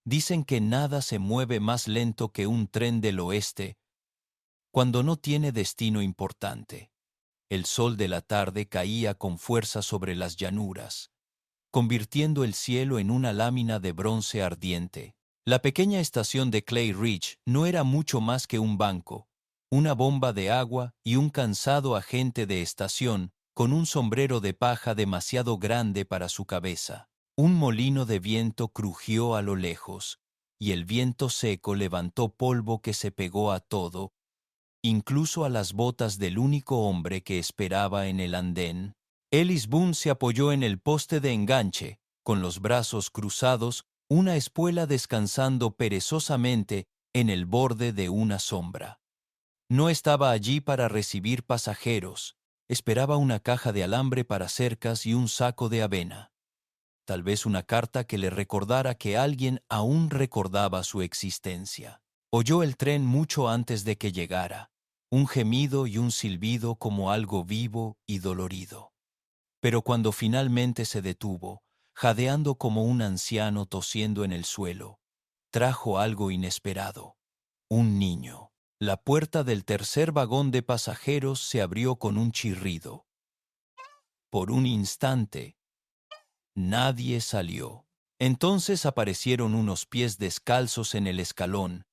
Dicen que nada se mueve más lento que un tren del oeste cuando no tiene destino importante. El sol de la tarde caía con fuerza sobre las llanuras, convirtiendo el cielo en una lámina de bronce ardiente. La pequeña estación de Clay Ridge no era mucho más que un banco, una bomba de agua y un cansado agente de estación con un sombrero de paja demasiado grande para su cabeza. Un molino de viento crujió a lo lejos, y el viento seco levantó polvo que se pegó a todo, incluso a las botas del único hombre que esperaba en el andén. Ellis Boone se apoyó en el poste de enganche, con los brazos cruzados, una espuela descansando perezosamente en el borde de una sombra. No estaba allí para recibir pasajeros, esperaba una caja de alambre para cercas y un saco de avena. Tal vez una carta que le recordara que alguien aún recordaba su existencia. Oyó el tren mucho antes de que llegara, un gemido y un silbido como algo vivo y dolorido. Pero cuando finalmente se detuvo, jadeando como un anciano tosiendo en el suelo, trajo algo inesperado. Un niño. La puerta del tercer vagón de pasajeros se abrió con un chirrido. Por un instante, nadie salió. Entonces aparecieron unos pies descalzos en el escalón,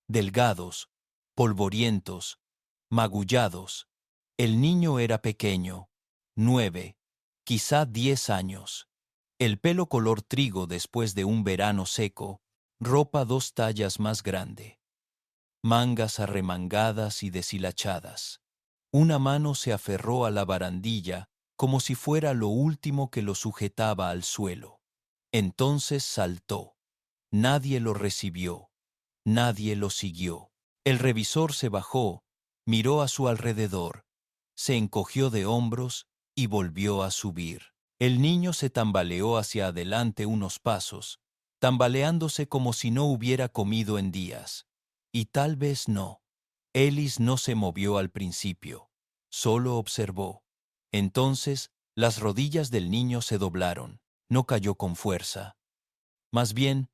delgados, polvorientos, magullados. El niño era pequeño, 9, quizá 10 años. El pelo color trigo después de un verano seco, ropa 2 tallas más grande. Mangas arremangadas y deshilachadas. Una mano se aferró a la barandilla como si fuera lo último que lo sujetaba al suelo. Entonces saltó. Nadie lo recibió. Nadie lo siguió. El revisor se bajó, miró a su alrededor, se encogió de hombros y volvió a subir. El niño se tambaleó hacia adelante unos pasos, tambaleándose como si no hubiera comido en días. Y tal vez no. Ellis no se movió al principio, solo observó. Entonces, las rodillas del niño se doblaron, no cayó con fuerza. Más bien,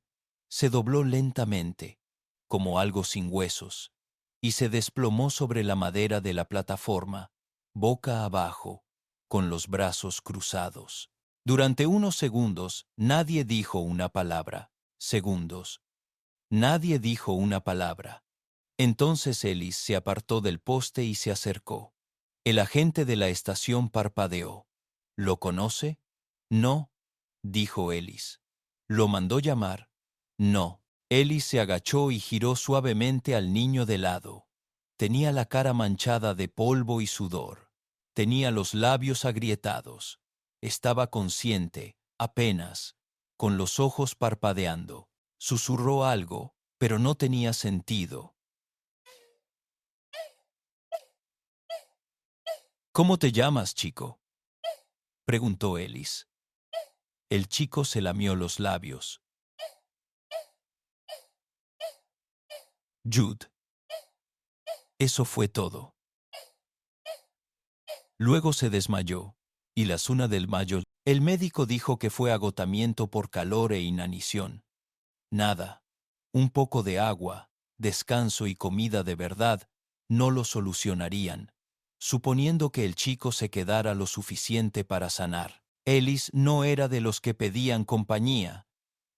se dobló lentamente, como algo sin huesos, y se desplomó sobre la madera de la plataforma, boca abajo, con los brazos cruzados. Durante unos segundos nadie dijo una palabra. Segundos. Nadie dijo una palabra. Entonces Ellis se apartó del poste y se acercó. El agente de la estación parpadeó. ¿Lo conoce? No, dijo Ellis. ¿Lo mandó llamar? No. Ellis se agachó y giró suavemente al niño de lado. Tenía la cara manchada de polvo y sudor. Tenía los labios agrietados. Estaba consciente, apenas, con los ojos parpadeando. Susurró algo, pero no tenía sentido. ¿Cómo te llamas, chico?, preguntó Ellis. El chico se lamió los labios. Jude. Eso fue todo. Luego se desmayó, y la zona del mayo. El médico dijo que fue agotamiento por calor e inanición. Nada. Un poco de agua, descanso y comida de verdad no lo solucionarían, suponiendo que el chico se quedara lo suficiente para sanar. Ellis no era de los que pedían compañía,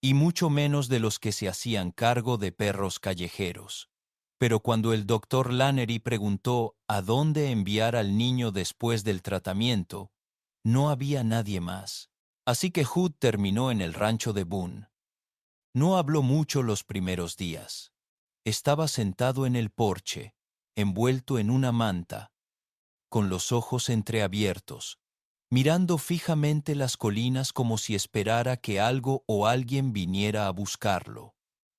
y mucho menos de los que se hacían cargo de perros callejeros. Pero cuando el doctor Lannery preguntó a dónde enviar al niño después del tratamiento, no había nadie más. Así que Hood terminó en el rancho de Boone. No habló mucho los primeros días. Estaba sentado en el porche, envuelto en una manta, con los ojos entreabiertos, mirando fijamente las colinas como si esperara que algo o alguien viniera a buscarlo.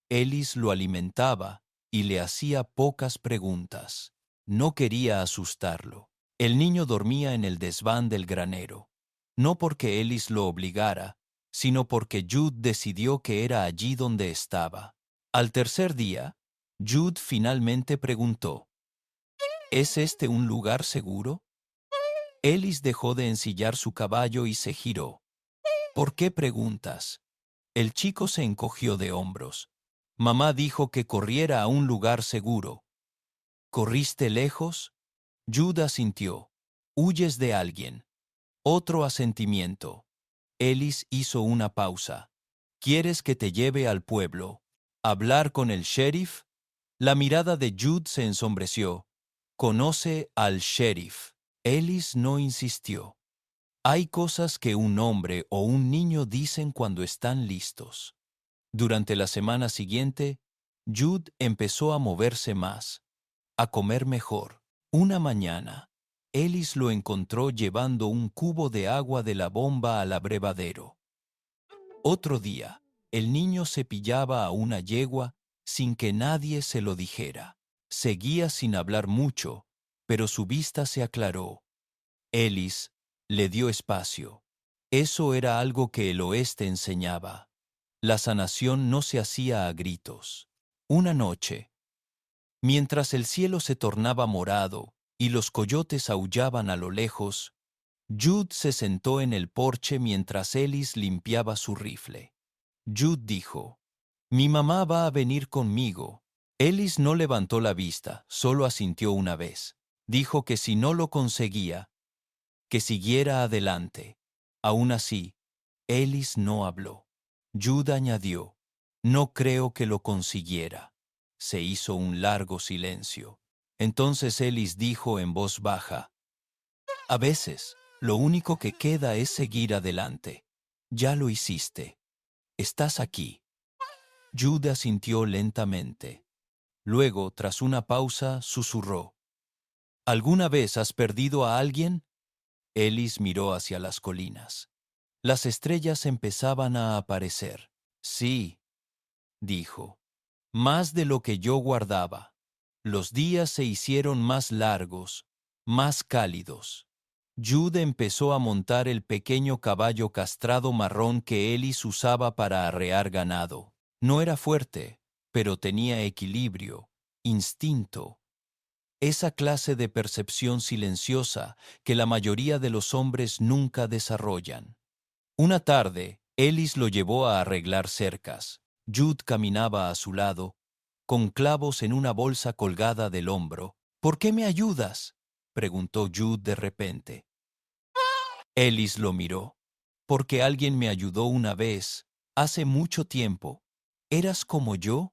Ellis lo alimentaba y le hacía pocas preguntas. No quería asustarlo. El niño dormía en el desván del granero, no porque Ellis lo obligara, sino porque Jude decidió que era allí donde estaba. Al tercer día, Jude finalmente preguntó: ¿Es este un lugar seguro? Ellis dejó de ensillar su caballo y se giró. ¿Por qué preguntas? El chico se encogió de hombros. Mamá dijo que corriera a un lugar seguro. ¿Corriste lejos? Jude asintió. ¿Huyes de alguien? Otro asentimiento. Ellis hizo una pausa. ¿Quieres que te lleve al pueblo? ¿Hablar con el sheriff? La mirada de Jude se ensombreció. ¿Conoce al sheriff? Ellis no insistió. Hay cosas que un hombre o un niño dicen cuando están listos. Durante la semana siguiente, Jude empezó a moverse más, a comer mejor. Una mañana, Ellis lo encontró llevando un cubo de agua de la bomba al abrevadero. Otro día, el niño cepillaba a una yegua sin que nadie se lo dijera. Seguía sin hablar mucho, pero su vista se aclaró. Ellis le dio espacio. Eso era algo que el oeste enseñaba. La sanación no se hacía a gritos. Una noche, mientras el cielo se tornaba morado y los coyotes aullaban a lo lejos, Jude se sentó en el porche mientras Ellis limpiaba su rifle. Jude dijo, «Mi mamá va a venir conmigo». Ellis no levantó la vista, solo asintió una vez. Dijo que si no lo conseguía, que siguiera adelante. Aún así, Ellis no habló. Jude añadió, «No creo que lo consiguiera». Se hizo un largo silencio. Entonces Ellis dijo en voz baja, «A veces, lo único que queda es seguir adelante. Ya lo hiciste. Estás aquí». Jude asintió lentamente. Luego, tras una pausa, susurró, «¿Alguna vez has perdido a alguien?» Ellis miró hacia las colinas. Las estrellas empezaban a aparecer. «Sí», dijo, «más de lo que yo guardaba. Los días se hicieron más largos, más cálidos». Jude empezó a montar el pequeño caballo castrado marrón que Ellis usaba para arrear ganado. No era fuerte, pero tenía equilibrio, instinto. Esa clase de percepción silenciosa que la mayoría de los hombres nunca desarrollan. Una tarde, Ellis lo llevó a arreglar cercas. Jude caminaba a su lado, con clavos en una bolsa colgada del hombro. «¿Por qué me ayudas?», preguntó Jude de repente. Ellis lo miró. «Porque alguien me ayudó una vez, hace mucho tiempo. ¿Eras como yo?»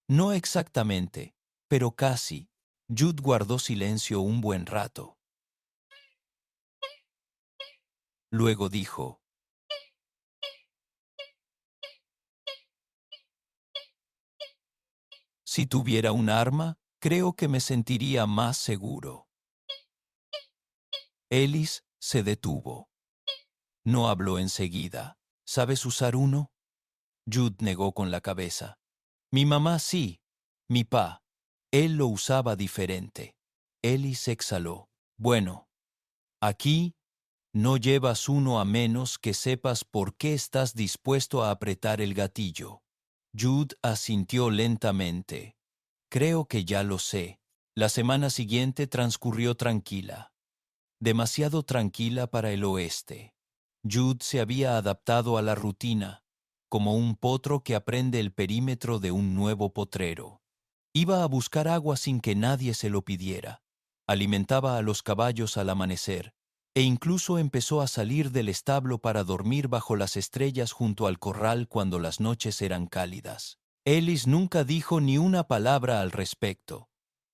«No exactamente, pero casi». Jude guardó silencio un buen rato. Luego dijo, «Si tuviera un arma, creo que me sentiría más seguro». Ellis se detuvo. No habló enseguida. «¿Sabes usar uno?» Jude negó con la cabeza. «Mi mamá sí. Mi pa. Él lo usaba diferente». Ellis exhaló. «Bueno, aquí no llevas uno a menos que sepas por qué estás dispuesto a apretar el gatillo». Jude asintió lentamente. «Creo que ya lo sé». La semana siguiente transcurrió tranquila. Demasiado tranquila para el oeste. Jude se había adaptado a la rutina, como un potro que aprende el perímetro de un nuevo potrero. Iba a buscar agua sin que nadie se lo pidiera. Alimentaba a los caballos al amanecer, e incluso empezó a salir del establo para dormir bajo las estrellas junto al corral cuando las noches eran cálidas. Ellis nunca dijo ni una palabra al respecto.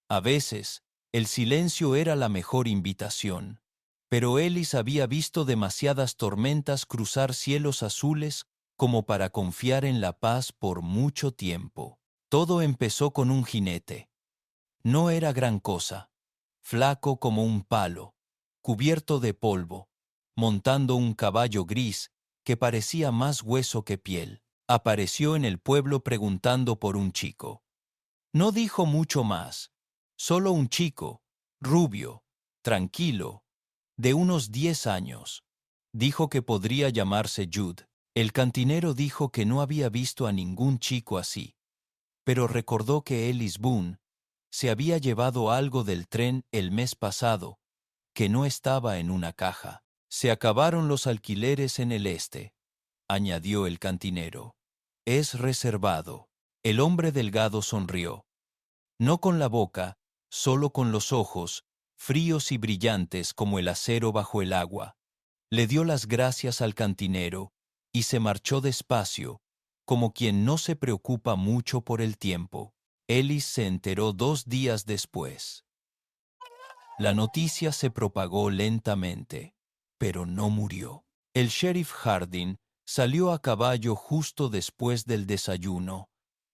A veces, el silencio era la mejor invitación. Pero Ellis había visto demasiadas tormentas cruzar cielos azules como para confiar en la paz por mucho tiempo. Todo empezó con un jinete. No era gran cosa, flaco como un palo, cubierto de polvo, montando un caballo gris que parecía más hueso que piel. Apareció en el pueblo preguntando por un chico. No dijo mucho más, solo un chico, rubio, tranquilo, de unos 10 años. Dijo que podría llamarse Jude. El cantinero dijo que no había visto a ningún chico así, pero recordó que Ellis Boone se había llevado algo del tren el mes pasado, que no estaba en una caja. «Se acabaron los alquileres en el este», añadió el cantinero. Es reservado. El hombre delgado sonrió. No con la boca, solo con los ojos, fríos y brillantes como el acero bajo el agua. Le dio las gracias al cantinero y se marchó despacio, como quien no se preocupa mucho por el tiempo. Ellis se enteró 2 días después. La noticia se propagó lentamente, pero no murió. El sheriff Hardin salió a caballo justo después del desayuno,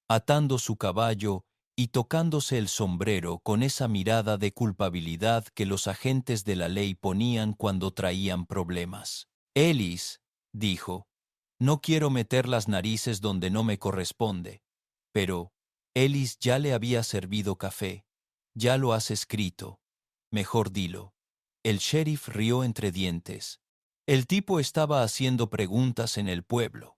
atando su caballo y tocándose el sombrero con esa mirada de culpabilidad que los agentes de la ley ponían cuando traían problemas. Ellis, dijo, no quiero meter las narices donde no me corresponde, pero Ellis ya le había servido café, ya lo has escrito. Mejor dilo. El sheriff rió entre dientes. El tipo estaba haciendo preguntas en el pueblo.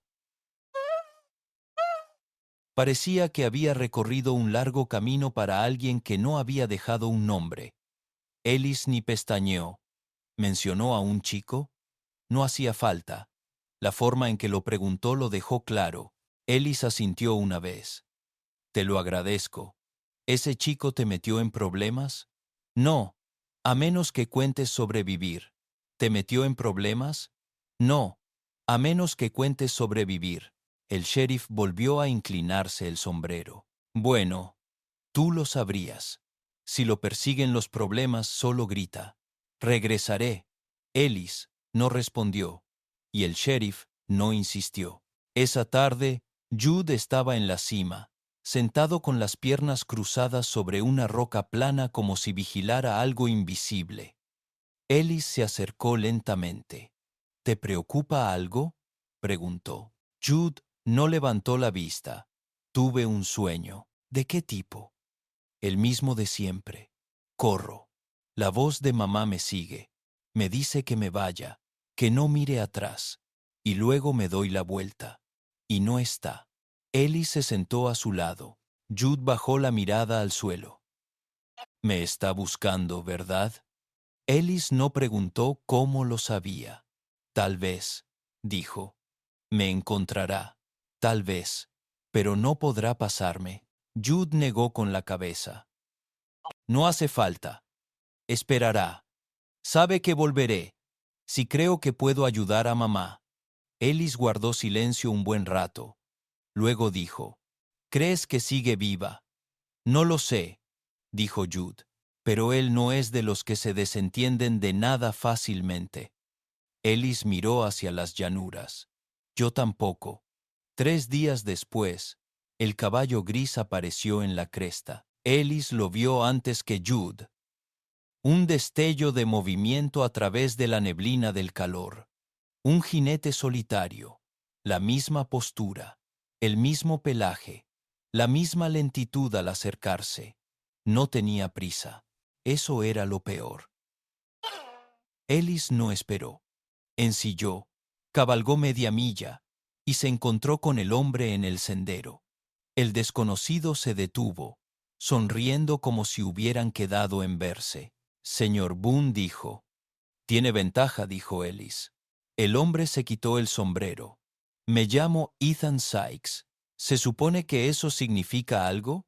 Parecía que había recorrido un largo camino para alguien que no había dejado un nombre. Ellis ni pestañeó. ¿Mencionó a un chico? No hacía falta. La forma en que lo preguntó lo dejó claro. Ellis asintió una vez. Te lo agradezco. ¿Ese chico te metió en problemas? No, a menos que cuentes sobrevivir. ¿Te metió en problemas? No, a menos que cuentes sobrevivir. El sheriff volvió a inclinarse el sombrero. Bueno, tú lo sabrías. Si lo persiguen los problemas, solo grita. Regresaré. Ellis no respondió, y el sheriff no insistió. Esa tarde, Jude estaba en la cima, sentado con las piernas cruzadas sobre una roca plana como si vigilara algo invisible. Ellis se acercó lentamente. ¿Te preocupa algo?, preguntó. Jude no levantó la vista. Tuve un sueño. ¿De qué tipo? El mismo de siempre. Corro. La voz de mamá me sigue. Me dice que me vaya, que no mire atrás. Y luego me doy la vuelta. Y no está. Ellis se sentó a su lado. Jude bajó la mirada al suelo. Me está buscando, ¿verdad? Ellis no preguntó cómo lo sabía. Tal vez, dijo. Me encontrará. Tal vez. Pero no podrá pasarme. Jude negó con la cabeza. No hace falta. Esperará. Sabe que volveré. Si creo que puedo ayudar a mamá. Ellis guardó silencio un buen rato. Luego dijo, ¿crees que sigue viva? No lo sé, dijo Jude, pero él no es de los que se desentienden de nada fácilmente. Ellis miró hacia las llanuras. Yo tampoco. 3 días después, el caballo gris apareció en la cresta. Ellis lo vio antes que Jude. Un destello de movimiento a través de la neblina del calor. Un jinete solitario. La misma postura. El mismo pelaje. La misma lentitud al acercarse. No tenía prisa. Eso era lo peor. Ellis no esperó. Ensilló, cabalgó media milla y se encontró con el hombre en el sendero. El desconocido se detuvo, sonriendo como si hubieran quedado en verse. Señor Boone dijo. Tiene ventaja, dijo Ellis. El hombre se quitó el sombrero. Me llamo Ethan Sykes. ¿Se supone que eso significa algo?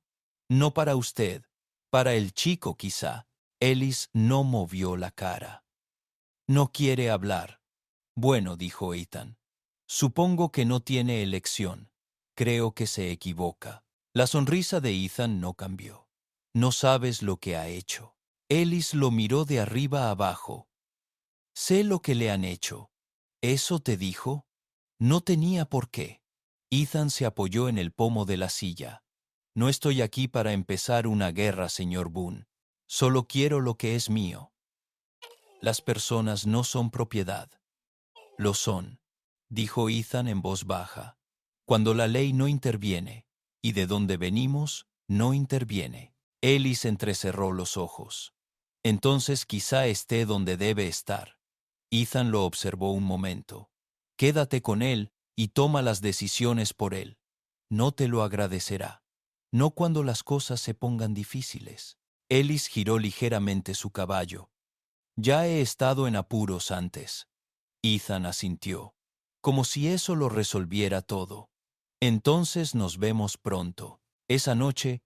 No para usted, para el chico quizá. Ellis no movió la cara. No quiere hablar. Bueno, dijo Ethan. Supongo que no tiene elección. Creo que se equivoca. La sonrisa de Ethan no cambió. No sabes lo que ha hecho. Ellis lo miró de arriba abajo. Sé lo que le han hecho. ¿Eso te dijo? No tenía por qué. Ethan se apoyó en el pomo de la silla. No estoy aquí para empezar una guerra, señor Boone. Solo quiero lo que es mío. Las personas no son propiedad. Lo son, dijo Ethan en voz baja. Cuando la ley no interviene, y de donde venimos, no interviene. Ellis entrecerró los ojos. Entonces quizá esté donde debe estar. Ethan lo observó un momento. Quédate con él y toma las decisiones por él. No te lo agradecerá. No cuando las cosas se pongan difíciles. Ellis giró ligeramente su caballo. Ya he estado en apuros antes. Ethan asintió, como si eso lo resolviera todo. Entonces nos vemos pronto. Esa noche,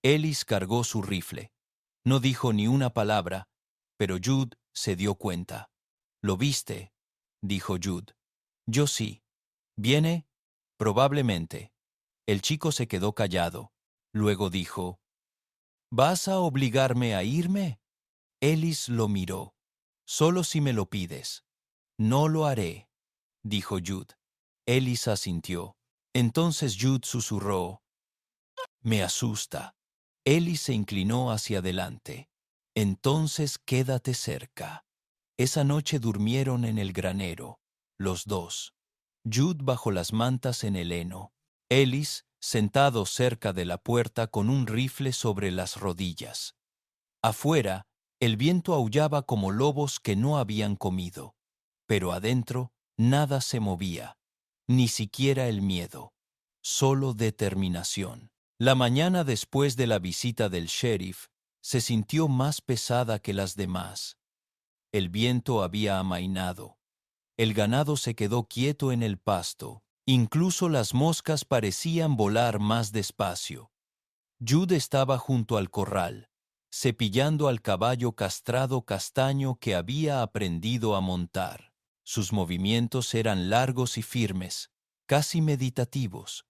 Ellis cargó su rifle. No dijo ni una palabra, pero Jude se dio cuenta. ¿Lo viste?, dijo Jude. Yo sí. ¿Viene? Probablemente. El chico se quedó callado. Luego dijo, ¿vas a obligarme a irme? Ellis lo miró. Solo si me lo pides. No lo haré, dijo Jude. Ellis asintió. Entonces Jude susurró, me asusta. Ellis se inclinó hacia adelante. Entonces quédate cerca. Esa noche durmieron en el granero, los dos. Jude bajo las mantas en el heno. Ellis sentado cerca de la puerta con un rifle sobre las rodillas. Afuera, el viento aullaba como lobos que no habían comido. Pero adentro, nada se movía. Ni siquiera el miedo. Solo determinación. La mañana después de la visita del sheriff se sintió más pesada que las demás. El viento había amainado. El ganado se quedó quieto en el pasto. Incluso las moscas parecían volar más despacio. Jude estaba junto al corral, cepillando al caballo castrado castaño que había aprendido a montar. Sus movimientos eran largos y firmes, casi meditativos.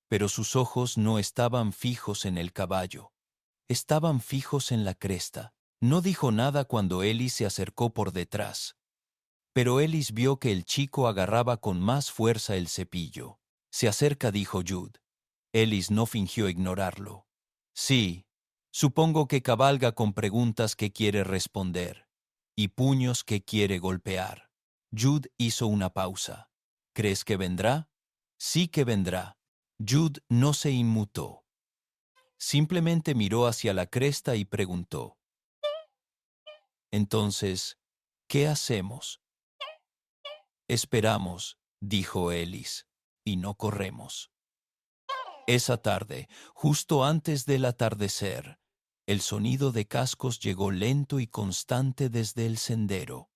Pero sus ojos no estaban fijos en el caballo. Estaban fijos en la cresta. No dijo nada cuando Ellis se acercó por detrás. Pero Ellis vio que el chico agarraba con más fuerza el cepillo. Se acerca, dijo Jude. Ellis no fingió ignorarlo. Sí, supongo que cabalga con preguntas que quiere responder y puños que quiere golpear. Jude hizo una pausa. ¿Crees que vendrá? Sí que vendrá. Jude no se inmutó. Simplemente miró hacia la cresta y preguntó. Entonces, ¿qué hacemos? Esperamos, dijo Ellis, y no corremos. Esa tarde, justo antes del atardecer, el sonido de cascos llegó lento y constante desde el sendero.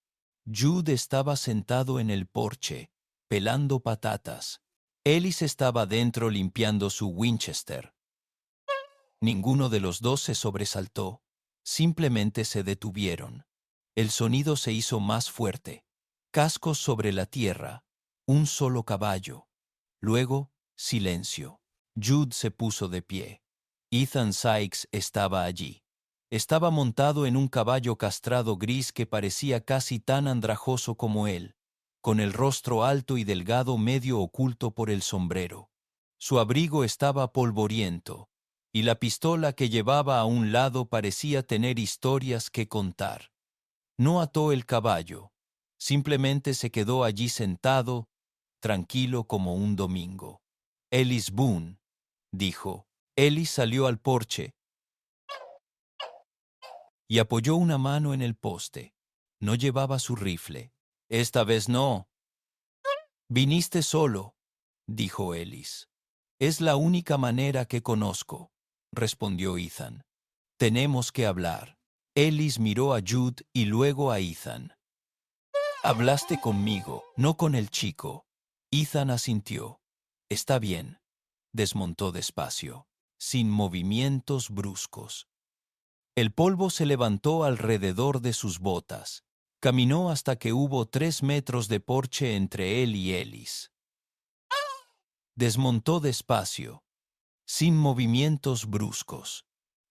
Jude estaba sentado en el porche, pelando patatas. Ellis estaba dentro limpiando su Winchester. Ninguno de los dos se sobresaltó, simplemente se detuvieron. El sonido se hizo más fuerte. Cascos sobre la tierra, un solo caballo. Luego, silencio. Jude se puso de pie. Ethan Sykes estaba allí. Estaba montado en un caballo castrado gris que parecía casi tan andrajoso como él, con el rostro alto y delgado medio oculto por el sombrero. Su abrigo estaba polvoriento, y la pistola que llevaba a un lado parecía tener historias que contar. No ató el caballo, simplemente se quedó allí sentado, tranquilo como un domingo. Ellis Boone, dijo. Ellis salió al porche y apoyó una mano en el poste. No llevaba su rifle. Esta vez no. Viniste solo, dijo Ellis. Es la única manera que conozco, respondió Ethan. Tenemos que hablar. Ellis miró a Jude y luego a Ethan. Hablaste conmigo, no con el chico. Ethan asintió. Está bien. Desmontó despacio, sin movimientos bruscos. El polvo se levantó alrededor de sus botas. Caminó hasta que hubo 3 metros de porche entre él y Ellis. Desmontó despacio, sin movimientos bruscos.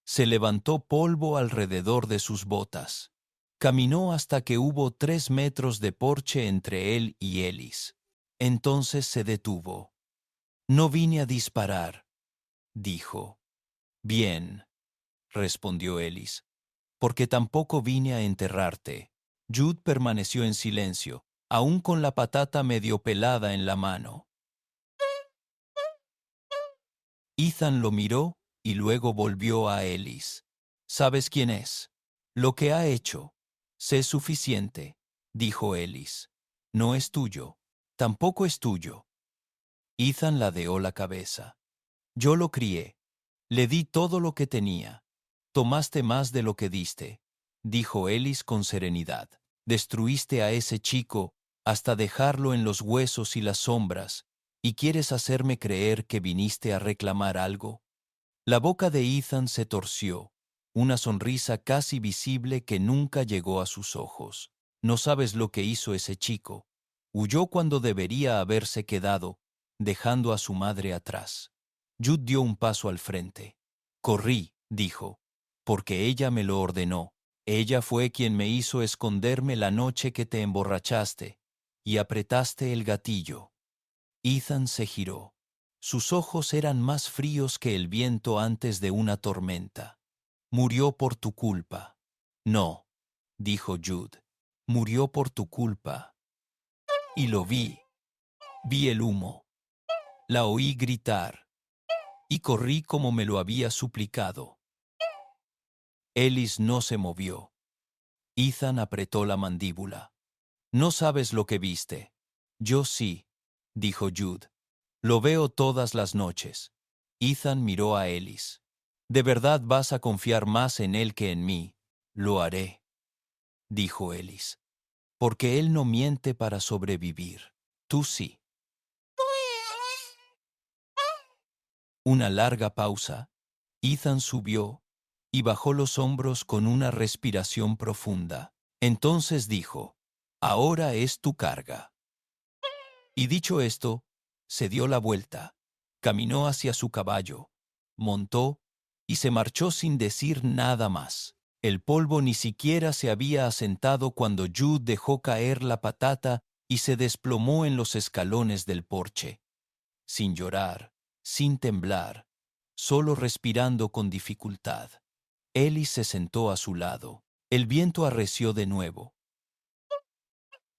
Se levantó polvo alrededor de sus botas. Caminó hasta que hubo 3 metros de porche entre él y Ellis. Entonces se detuvo. No vine a disparar, dijo. Bien, respondió Ellis, porque tampoco vine a enterrarte. Jude permaneció en silencio, aún con la patata medio pelada en la mano. Ethan lo miró y luego volvió a Ellis. ¿Sabes quién es? Lo que ha hecho. Sé suficiente, dijo Ellis. No es tuyo. Tampoco es tuyo. Ethan ladeó la cabeza. Yo lo crié. Le di todo lo que tenía. Tomaste más de lo que diste, dijo Ellis con serenidad. Destruiste a ese chico hasta dejarlo en los huesos y las sombras, ¿Y quieres hacerme creer que viniste a reclamar algo? La boca de Ethan se torció, una sonrisa casi visible que nunca llegó a sus ojos. No sabes lo que hizo ese chico. Huyó cuando debería haberse quedado, dejando a su madre atrás. Jude dio un paso al frente. Corrí, dijo, porque ella me lo ordenó. Ella fue quien me hizo esconderme la noche que te emborrachaste, y apretaste el gatillo. Ethan se giró. Sus ojos eran más fríos que el viento antes de una tormenta. Murió por tu culpa. No, dijo Jude. Murió por tu culpa. Y lo vi. Vi el humo. La oí gritar. Y corrí como me lo había suplicado. Ellis no se movió. Ethan apretó la mandíbula. No sabes lo que viste. Yo sí, dijo Jude. Lo veo todas las noches. Ethan miró a Ellis. ¿De verdad vas a confiar más en él que en mí? Lo haré, dijo Ellis. Porque él no miente para sobrevivir. Tú sí. Una larga pausa. Ethan subió y bajó los hombros con una respiración profunda. Entonces dijo, ahora es tu carga. Y dicho esto, se dio la vuelta, caminó hacia su caballo, montó y se marchó sin decir nada más. El polvo ni siquiera se había asentado cuando Jude dejó caer la patata y se desplomó en los escalones del porche. Sin llorar, sin temblar, solo respirando con dificultad. Ellis se sentó a su lado. El viento arreció de nuevo,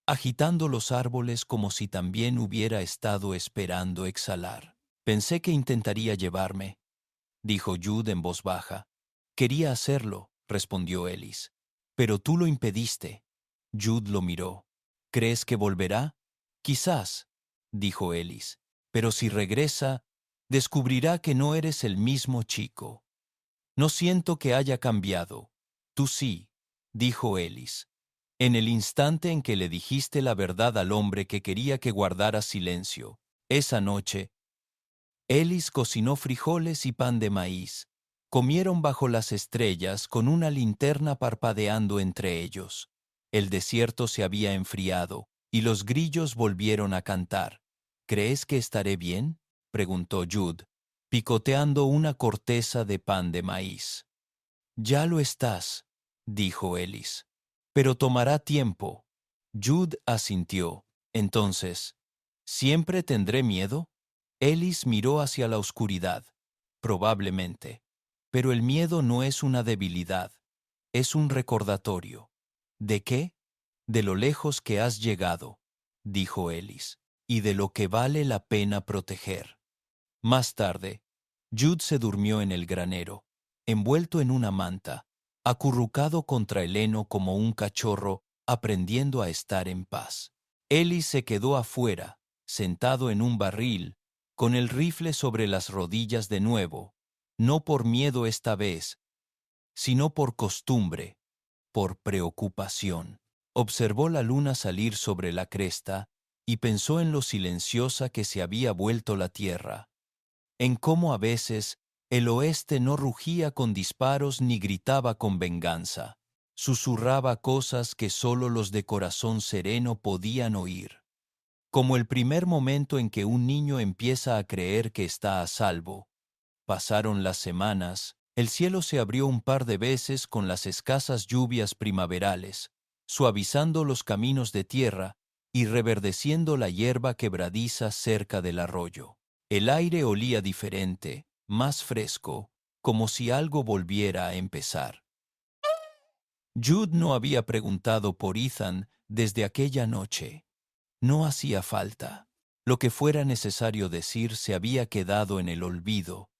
agitando los árboles como si también hubiera estado esperando exhalar. Pensé que intentaría llevarme, dijo Jude en voz baja. Quería hacerlo, respondió Ellis. Pero tú lo impediste. Jude lo miró. ¿Crees que volverá? Quizás, dijo Ellis. Pero si regresa, descubrirá que no eres el mismo chico. No siento que haya cambiado. Tú sí, dijo Ellis. En el instante en que le dijiste la verdad al hombre que quería que guardara silencio, esa noche, Ellis cocinó frijoles y pan de maíz. Comieron bajo las estrellas con una linterna parpadeando entre ellos. El desierto se había enfriado y los grillos volvieron a cantar. ¿Crees que estaré bien?, preguntó Jude, picoteando una corteza de pan de maíz. Ya lo estás, dijo Ellis. Pero tomará tiempo. Jude asintió. Entonces, ¿siempre tendré miedo? Ellis miró hacia la oscuridad. Probablemente. Pero el miedo no es una debilidad. Es un recordatorio. ¿De qué? De lo lejos que has llegado, dijo Ellis, y de lo que vale la pena proteger. Más tarde, Jude se durmió en el granero, envuelto en una manta, acurrucado contra el heno como un cachorro, aprendiendo a estar en paz. Ellis se quedó afuera, sentado en un barril, con el rifle sobre las rodillas de nuevo, no por miedo esta vez, sino por costumbre, por preocupación. Observó la luna salir sobre la cresta y pensó en lo silenciosa que se había vuelto la tierra, en cómo a veces el oeste no rugía con disparos ni gritaba con venganza, susurraba cosas que solo los de corazón sereno podían oír. Como el primer momento en que un niño empieza a creer que está a salvo. Pasaron las semanas, el cielo se abrió un par de veces con las escasas lluvias primaverales, suavizando los caminos de tierra y reverdeciendo la hierba quebradiza cerca del arroyo. El aire olía diferente, más fresco, como si algo volviera a empezar. Jude no había preguntado por Ethan desde aquella noche. No hacía falta. Lo que fuera necesario decir se había quedado en el olvido,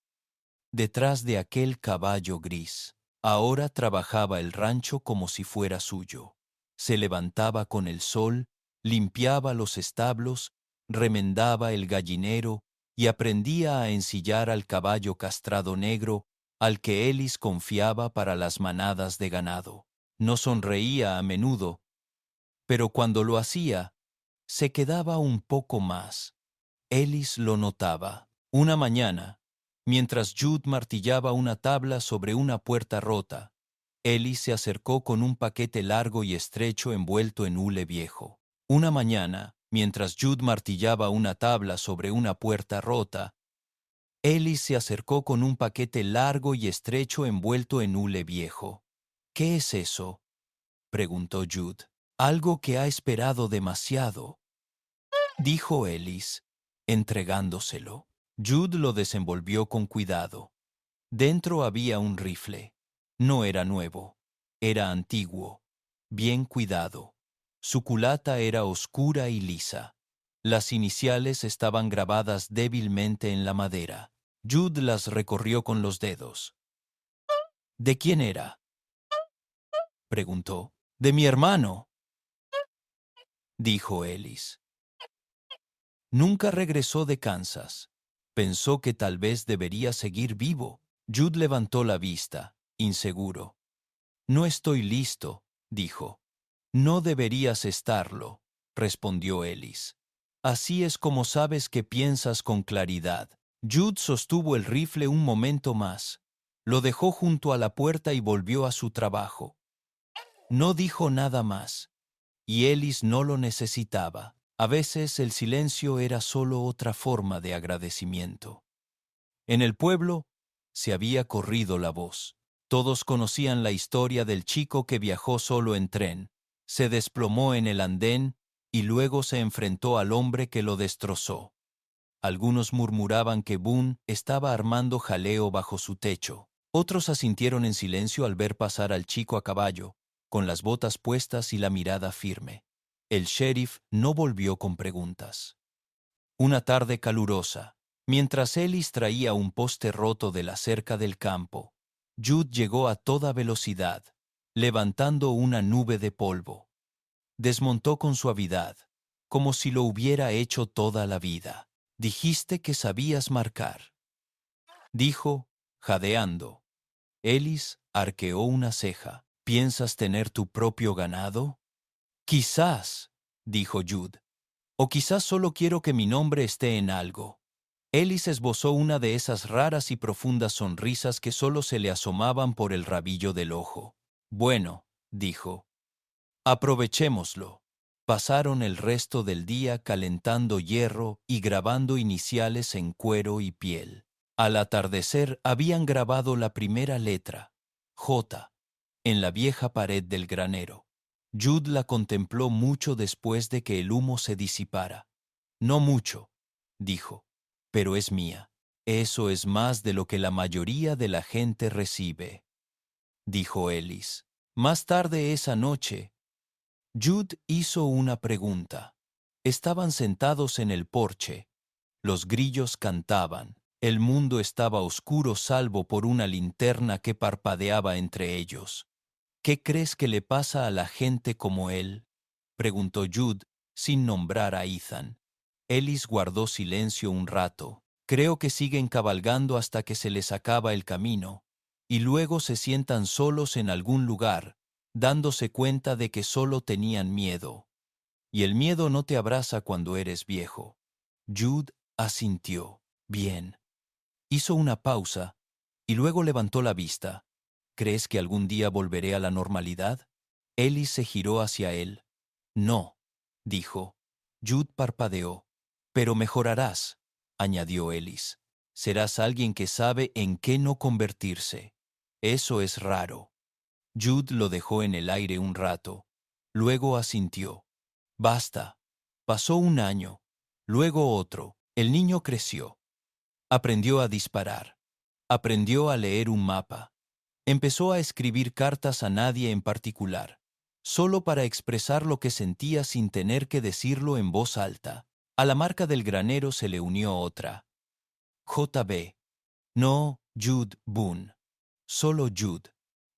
detrás de aquel caballo gris. Ahora trabajaba el rancho como si fuera suyo. Se levantaba con el sol, limpiaba los establos, remendaba el gallinero y aprendía a ensillar al caballo castrado negro al que Ellis confiaba para las manadas de ganado. No sonreía a menudo, pero cuando lo hacía, se quedaba un poco más, Ellis lo notaba. Una mañana, mientras Jude martillaba una tabla sobre una puerta rota, Ellis se acercó con un paquete largo y estrecho envuelto en hule viejo. Una mañana, mientras Jude martillaba una tabla sobre una puerta rota, Ellis se acercó con un paquete largo y estrecho envuelto en hule viejo. ¿Qué es eso?, preguntó Jude. Algo que ha esperado demasiado, dijo Ellis, entregándoselo. Jude lo desenvolvió con cuidado. Dentro había un rifle. No era nuevo, era antiguo, bien cuidado. Su culata era oscura y lisa. Las iniciales estaban grabadas débilmente en la madera. Jude las recorrió con los dedos. ¿De quién era?, preguntó. De mi hermano, dijo Ellis. Nunca regresó de Kansas. Pensó que tal vez debería seguir vivo. Jude levantó la vista, inseguro. No estoy listo, dijo. No deberías estarlo, respondió Ellis. Así es como sabes que piensas con claridad. Jude sostuvo el rifle un momento más. Lo dejó junto a la puerta y volvió a su trabajo. No dijo nada más, y Ellis no lo necesitaba. A veces el silencio era solo otra forma de agradecimiento. En el pueblo se había corrido la voz. Todos conocían la historia del chico que viajó solo en tren, se desplomó en el andén y luego se enfrentó al hombre que lo destrozó. Algunos murmuraban que Boone estaba armando jaleo bajo su techo. Otros asintieron en silencio al ver pasar al chico a caballo, con las botas puestas y la mirada firme. El sheriff no volvió con preguntas. Una tarde calurosa, mientras Ellis traía un poste roto de la cerca del campo, Jude llegó a toda velocidad, levantando una nube de polvo. Desmontó con suavidad, como si lo hubiera hecho toda la vida. Dijiste que sabías marcar, dijo, jadeando. Ellis arqueó una ceja. ¿Piensas tener tu propio ganado? Quizás, dijo Jude. O quizás solo quiero que mi nombre esté en algo. Ellis esbozó una de esas raras y profundas sonrisas que solo se le asomaban por el rabillo del ojo. Bueno, dijo. Aprovechémoslo. Pasaron el resto del día calentando hierro y grabando iniciales en cuero y piel. Al atardecer habían grabado la primera letra, J, en la vieja pared del granero. Jude la contempló mucho después de que el humo se disipara. No mucho, dijo, pero es mía. Eso es más de lo que la mayoría de la gente recibe, dijo Ellis. Más tarde esa noche, Jude hizo una pregunta. Estaban sentados en el porche. Los grillos cantaban. El mundo estaba oscuro salvo por una linterna que parpadeaba entre ellos. ¿Qué crees que le pasa a la gente como él?, preguntó Jude, sin nombrar a Ethan. Ellis guardó silencio un rato. Creo que siguen cabalgando hasta que se les acaba el camino, y luego se sientan solos en algún lugar, dándose cuenta de que solo tenían miedo. Y el miedo no te abraza cuando eres viejo. Jude asintió. Bien. Hizo una pausa, y luego levantó la vista. ¿Crees que algún día volveré a la normalidad? Ellis se giró hacia él. No, dijo. Jude parpadeó. Pero mejorarás, añadió Ellis. Serás alguien que sabe en qué no convertirse. Eso es raro. Jude lo dejó en el aire un rato. Luego asintió. Basta. Pasó un año. Luego otro. El niño creció. Aprendió a disparar. Aprendió a leer un mapa. Empezó a escribir cartas a nadie en particular, solo para expresar lo que sentía sin tener que decirlo en voz alta. A la marca del granero se le unió otra. J.B. No Jude Boone. Solo Jude.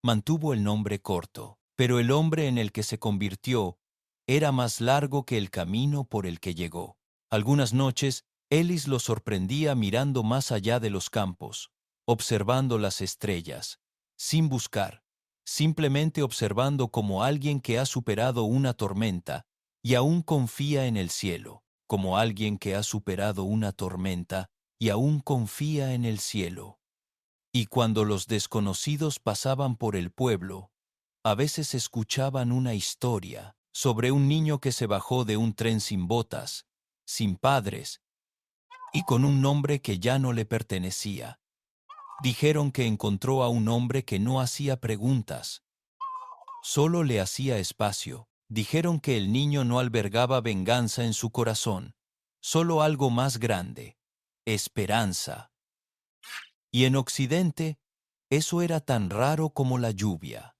Mantuvo el nombre corto, pero el hombre en el que se convirtió era más largo que el camino por el que llegó. Algunas noches, Ellis lo sorprendía mirando más allá de los campos, observando las estrellas, sin buscar, simplemente observando como alguien que ha superado una tormenta y aún confía en el cielo. como alguien que ha superado una tormenta y aún confía en el cielo. Y cuando los desconocidos pasaban por el pueblo, a veces escuchaban una historia sobre un niño que se bajó de un tren sin botas, sin padres y con un nombre que ya no le pertenecía. Dijeron que encontró a un hombre que no hacía preguntas, solo le hacía espacio. Dijeron que el niño no albergaba venganza en su corazón, solo algo más grande, esperanza. Y en Occidente, eso era tan raro como la lluvia.